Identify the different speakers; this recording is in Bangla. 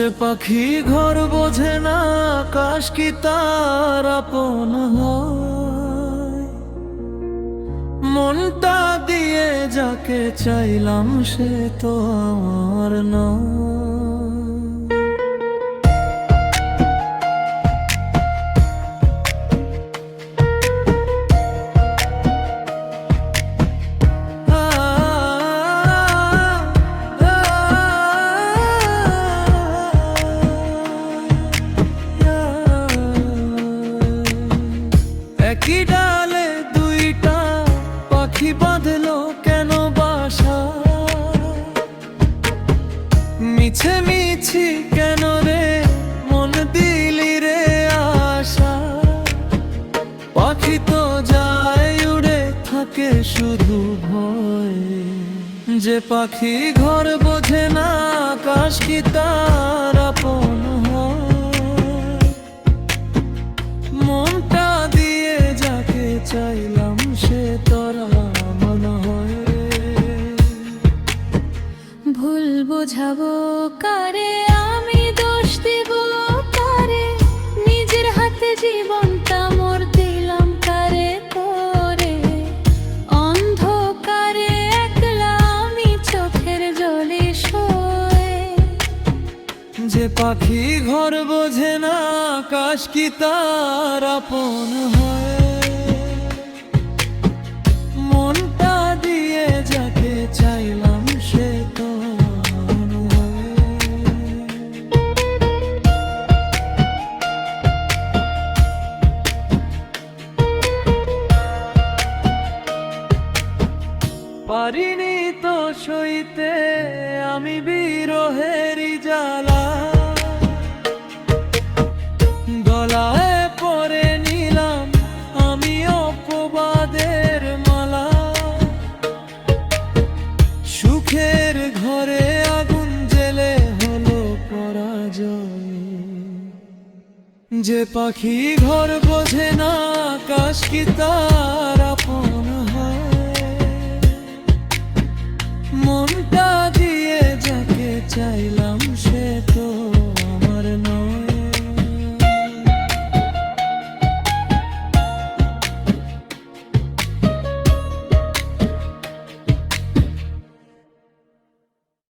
Speaker 1: যে পাখি ঘর বোঝে না আকাশ কি তার আপন হয়। মনটা দিয়ে যাকে চাইলাম সে তো আমার নয়। একই ডালে দুইটা পাখি বাঁধলো কেন বাসা, মিছে মিছি কেন রে মন দিলি রে আশা। পাখি তো যায় উড়ে থাকে শুধু ভয়, যে পাখি ঘর বোঝে না আকাশ কি তার আপন হয়। মনটা দিয়ে যাকে চাইলাম সে তোরা মনে হয়।
Speaker 2: ভুল বোঝাবো কারে, আমি দোষ দিব কারে, নিজের হাতে জীবনটা মোর দিলাম কারে তোরে। অন্ধকারে একলা আমি চোখের জলে শোয়ে।
Speaker 1: যে পাখি ঘর বোঝে না আকাশ কি তার আপন হয়। মনটা দিয়ে যাকে চাইলাম সে তো আপন হয়। পারিনি তো সইতে আমি বিরহেরই জ্বালা, গলায় পরে নিলাম আমি অপবাদের মালা। সুখের ঘরে আগুন জ্বেলে হলো পরাজয়, যে পাখি ঘর বোঝে না আকাশ কি তার আপন হয়। মনটা দিয়ে যাকে চাইলাম